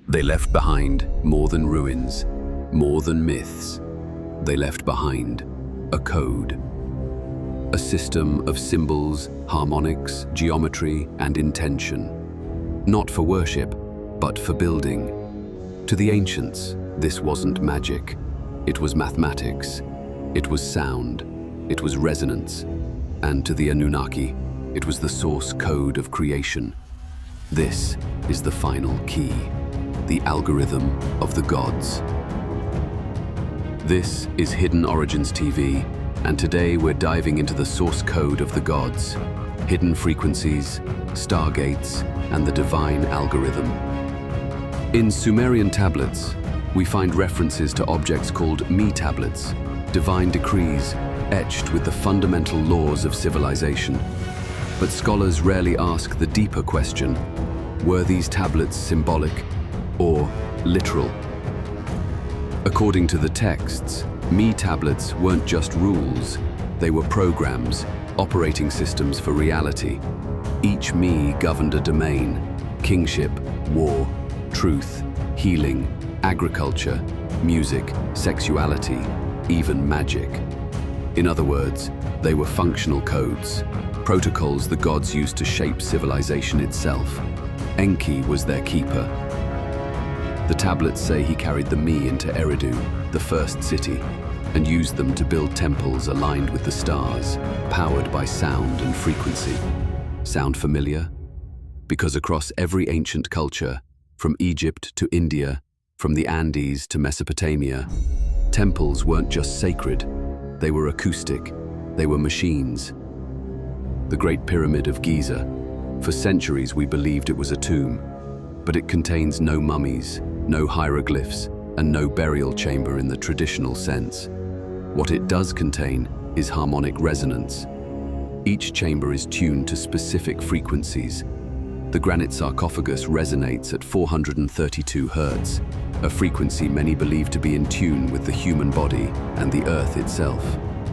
They left behind more than ruins, more than myths. They left behind a code. A system of symbols, harmonics, geometry, and intention. Not for worship, but for building. To the ancients, this wasn't magic. It was mathematics. It was sound. It was resonance. And to the Anunnaki, it was the source code of creation. This is the final key, the algorithm of the gods. This is Hidden Origins TV, and today we're diving into the source code of the gods, hidden frequencies, stargates, and the divine algorithm. In Sumerian tablets, we find references to objects called tablets, divine decrees etched with the fundamental laws of civilization. But scholars rarely ask the deeper question, were these tablets symbolic or literal? According to the texts, tablets weren't just rules, they were programs, operating systems for reality. Each governed a domain: kingship, war, truth, healing, agriculture, music, sexuality, even magic. In other words, they were functional codes, protocols the gods used to shape civilization itself. Enki was their keeper. The tablets say he carried the into Eridu, the first city, and used them to build temples aligned with the stars, powered by sound and frequency. Sound familiar? Because across every ancient culture, from Egypt to India, from the Andes to Mesopotamia, temples weren't just sacred, they were acoustic, they were machines. The Great Pyramid of Giza. For centuries we believed it was a tomb, but it contains no mummies, no hieroglyphs, and no burial chamber in the traditional sense. What it does contain is harmonic resonance. Each chamber is tuned to specific frequencies. The granite sarcophagus resonates at 432 Hz, a frequency many believe to be in tune with the human body and the earth itself.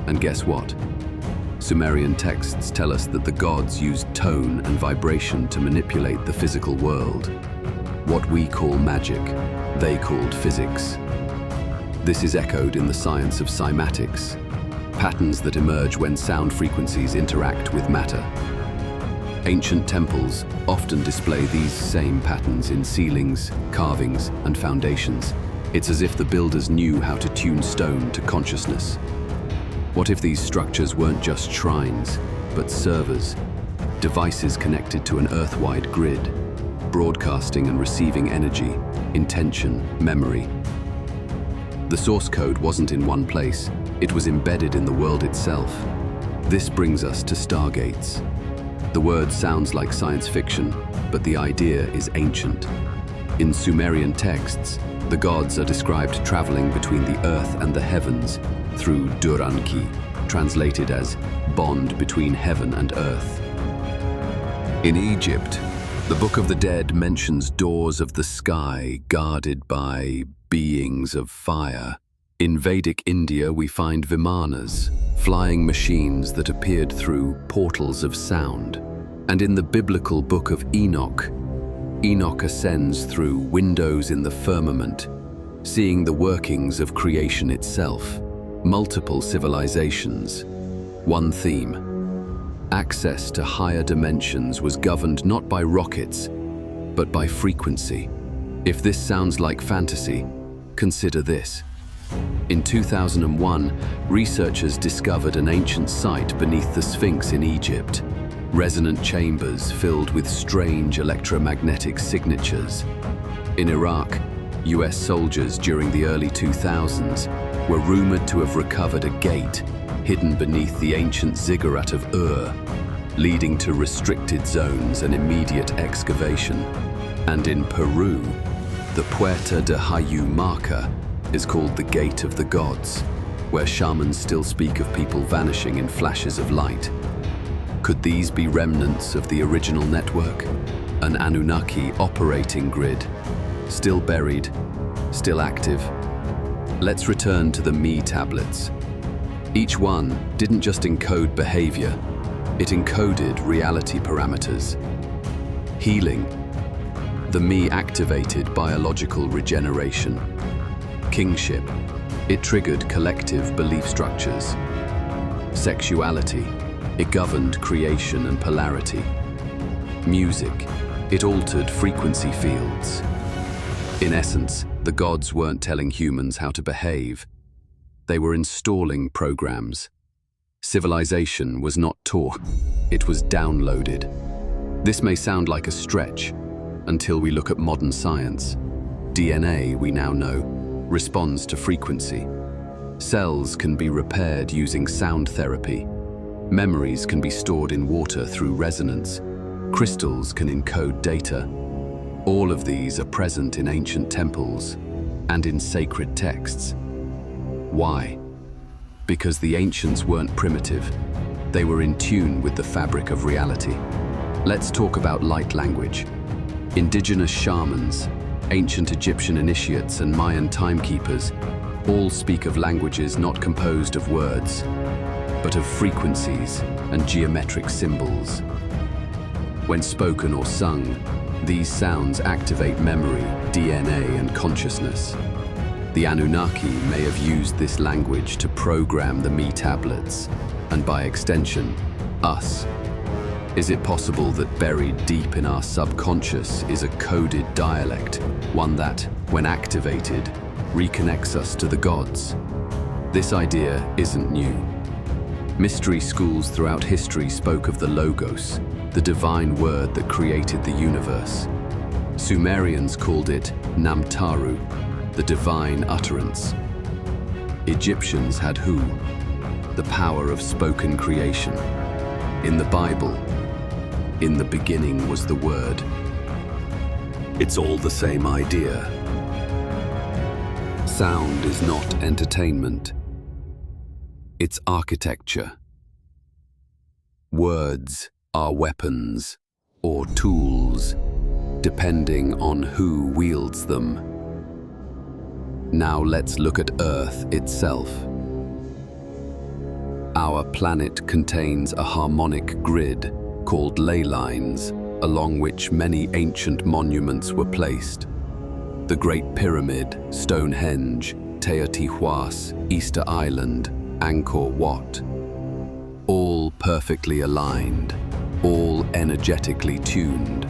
And guess what? Sumerian texts tell us that the gods used tone and vibration to manipulate the physical world. What we call magic, they called physics. This is echoed in the science of cymatics, patterns that emerge when sound frequencies interact with matter. Ancient temples often display these same patterns in ceilings, carvings, and foundations. It's as if the builders knew how to tune stone to consciousness. What if these structures weren't just shrines, but servers, devices connected to an earth-wide grid, broadcasting and receiving energy, intention, memory? The source code wasn't in one place, it was embedded in the world itself. This brings us to Stargates. The word sounds like science fiction, but the idea is ancient. In Sumerian texts, the gods are described traveling between the earth and the heavens through Duranki, translated as bond between heaven and earth. In Egypt, the Book of the Dead mentions doors of the sky guarded by beings of fire. In Vedic India, we find vimanas, flying machines that appeared through portals of sound. And in the biblical Book of Enoch, Enoch ascends through windows in the firmament, seeing the workings of creation itself. Multiple civilizations. One theme. Access to higher dimensions was governed not by rockets, but by frequency. If this sounds like fantasy, consider this. In 2001, researchers discovered an ancient site beneath the Sphinx in Egypt. Resonant chambers filled with strange electromagnetic signatures. In Iraq, US soldiers during the early 2000s were rumored to have recovered a gate hidden beneath the ancient ziggurat of Ur, leading to restricted zones and immediate excavation. And in Peru, the Puerta de Hayumaca is called the Gate of the Gods, where shamans still speak of people vanishing in flashes of light. Could these be remnants of the original network? An Anunnaki operating grid, still buried, still active? Let's return to the tablets. Each one didn't just encode behavior, it encoded reality parameters. Healing. The me activated biological regeneration. Kingship. It triggered collective belief structures. Sexuality. It governed creation and polarity. Music. It altered frequency fields. In essence, the gods weren't telling humans how to behave. They were installing programs. Civilization was not taught, it was downloaded. This may sound like a stretch until we look at modern science. DNA, we now know, responds to frequency. Cells can be repaired using sound therapy. Memories can be stored in water through resonance. Crystals can encode data. All of these are present in ancient temples and in sacred texts. Why? Because the ancients weren't primitive. They were in tune with the fabric of reality. Let's talk about light language. Indigenous shamans, ancient Egyptian initiates, and Mayan timekeepers all speak of languages not composed of words, but of frequencies and geometric symbols. When spoken or sung, these sounds activate memory, DNA, and consciousness. The Anunnaki may have used this language to program the me tablets, and by extension, us. Is it possible that buried deep in our subconscious is a coded dialect, one that, when activated, reconnects us to the gods? This idea isn't new. Mystery schools throughout history spoke of the Logos, the divine word that created the universe. Sumerians called it Namtaru, the divine utterance. Egyptians had Hu, the power of spoken creation. In the Bible, in the beginning was the Word. It's all the same idea. Sound is not entertainment. It's architecture. Words are weapons or tools, depending on who wields them. Now let's look at Earth itself. Our planet contains a harmonic grid called ley lines, along which many ancient monuments were placed. The Great Pyramid, Stonehenge, Teotihuacan, Easter Island, Angkor Wat. All perfectly aligned, all energetically tuned.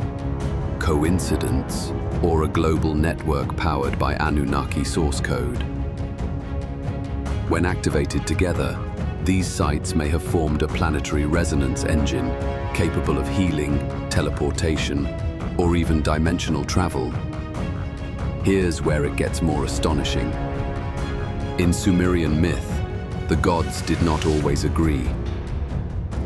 Coincidence, or a global network powered by Anunnaki source code? When activated together, these sites may have formed a planetary resonance engine capable of healing, teleportation, or even dimensional travel. Here's where it gets more astonishing. In Sumerian myth, the gods did not always agree.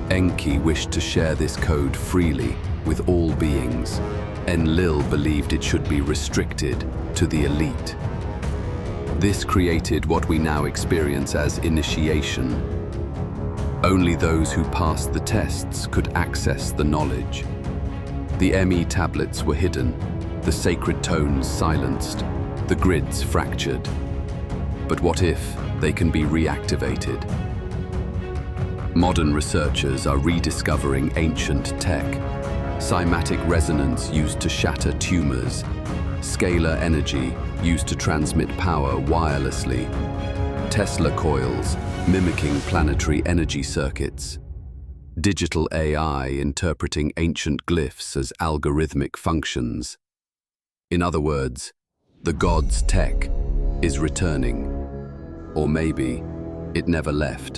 Enki wished to share this code freely with all beings. Enlil believed it should be restricted to the elite. This created what we now experience as initiation. Only those who passed the tests could access the knowledge. The ME tablets were hidden, the sacred tones silenced, the grids fractured. But what if they can be reactivated? Modern researchers are rediscovering ancient tech. Cymatic resonance used to shatter tumors, scalar energy used to transmit power wirelessly, Tesla coils mimicking planetary energy circuits, digital AI interpreting ancient glyphs as algorithmic functions. In other words, the gods' tech is returning, or maybe it never left.